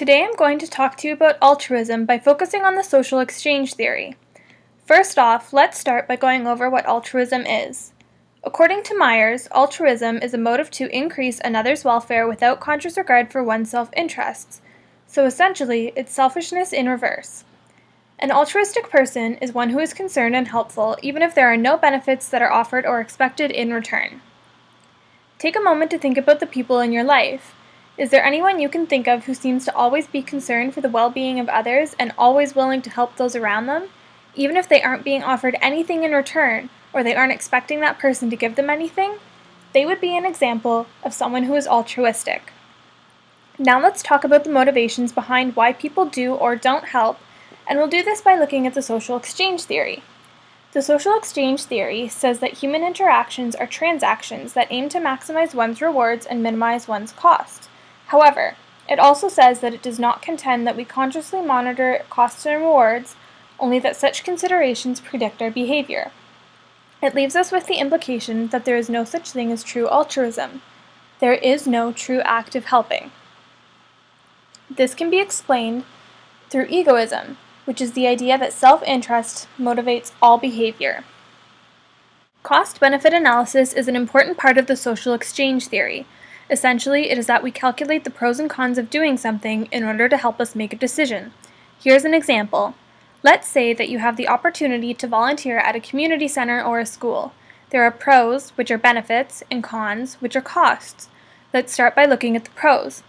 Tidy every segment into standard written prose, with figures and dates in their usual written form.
Today I'm going to talk to you about altruism by focusing on the social exchange theory. First off, let's start by going over what altruism is. According to Myers, altruism is a motive to increase another's welfare without conscious regard for one's self-interests. So essentially, it's selfishness in reverse. An altruistic person is one who is concerned and helpful even if there are no benefits that are offered or expected in return. Take a moment to think about the people in your life. Is there anyone you can think of who seems to always be concerned for the well-being of others and always willing to help those around them, even if they aren't being offered anything in return or they aren't expecting that person to give them anything? They would be an example of someone who is altruistic. Now let's talk about the motivations behind why people do or don't help, and we'll do this by looking at the social exchange theory. The social exchange theory says that human interactions are transactions that aim to maximize one's rewards and minimize one's costs. However, it also says that it does not contend that we consciously monitor costs and rewards, only that such considerations predict our behavior. It leaves us with the implication that there is no such thing as true altruism. There is no true act of helping. This can be explained through egoism, which is the idea that self-interest motivates all behavior. Cost-benefit analysis is an important part of the social exchange theory. Essentially, it is that we calculate the pros and cons of doing something in order to help us make a decision. Here's an example. Let's say that you have the opportunity to volunteer at a community center or a school. There are pros, which are benefits, and cons, which are costs. Let's start by looking at the pros.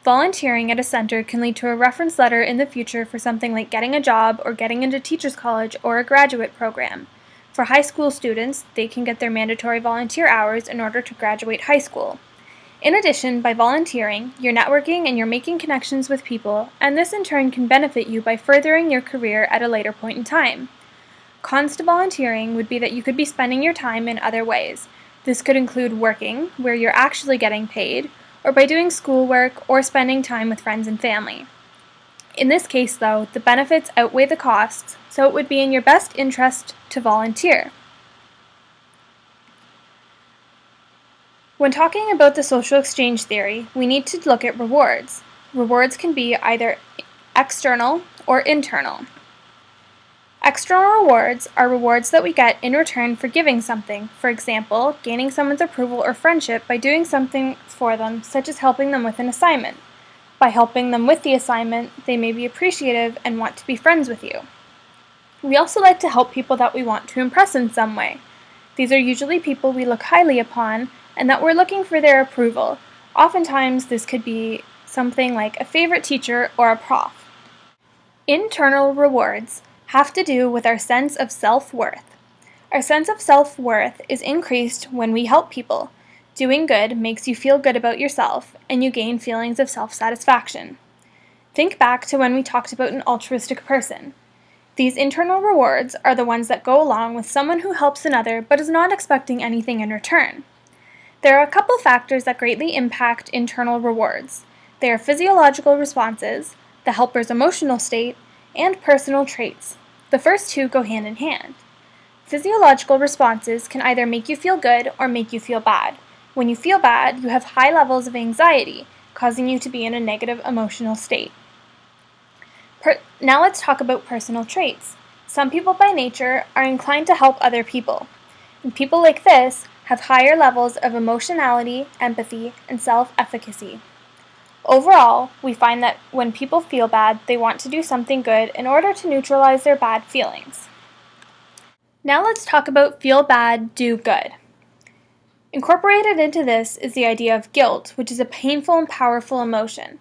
Volunteering at a center can lead to a reference letter in the future for something like getting a job or getting into teachers college or a graduate program. For high school students, they can get their mandatory volunteer hours in order to graduate high school. In addition, by volunteering, you're networking and you're making connections with people, and this in turn can benefit you by furthering your career at a later point in time. Cons to volunteering would be that you could be spending your time in other ways. This could include working, where you're actually getting paid, or by doing schoolwork or spending time with friends and family. In this case, though, the benefits outweigh the costs, so it would be in your best interest to volunteer. When talking about the social exchange theory, we need to look at rewards. Rewards can be either external or internal. External rewards are rewards that we get in return for giving something, for example, gaining someone's approval or friendship by doing something for them, such as helping them with an assignment. By helping them with the assignment, they may be appreciative and want to be friends with you. We also like to help people that we want to impress in some way. These are usually people we look highly upon and that we're looking for their approval. Oftentimes, this could be something like a favorite teacher or a prof. Internal rewards have to do with our sense of self-worth. Our sense of self-worth is increased when we help people. Doing good makes you feel good about yourself, and you gain feelings of self-satisfaction. Think back to when we talked about an altruistic person. These internal rewards are the ones that go along with someone who helps another but is not expecting anything in return. There are a couple factors that greatly impact internal rewards. They are physiological responses, the helper's emotional state, and personal traits. The first two go hand in hand. Physiological responses can either make you feel good or make you feel bad. When you feel bad, you have high levels of anxiety, causing you to be in a negative emotional state. Now let's talk about personal traits. Some people by nature are inclined to help other people. And people like this have higher levels of emotionality, empathy, and self-efficacy. Overall, we find that when people feel bad, they want to do something good in order to neutralize their bad feelings. Now let's talk about feel bad, do good. Incorporated into this is the idea of guilt, which is a painful and powerful emotion.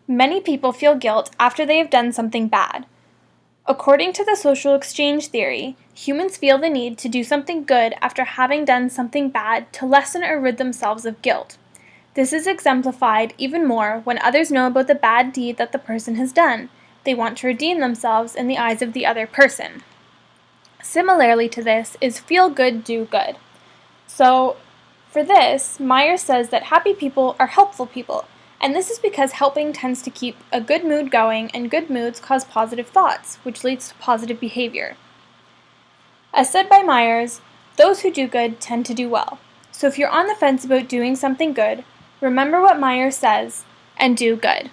Many people feel guilt after they have done something bad. According to the social exchange theory, humans feel the need to do something good after having done something bad to lessen or rid themselves of guilt. This is exemplified even more when others know about the bad deed that the person has done. They want to redeem themselves in the eyes of the other person. Similarly to this is feel good, do good. So, for this, Myers says that happy people are helpful people, and this is because helping tends to keep a good mood going, and good moods cause positive thoughts, which leads to positive behavior. As said by Myers, those who do good tend to do well. So if you're on the fence about doing something good, remember what Myers says, and do good.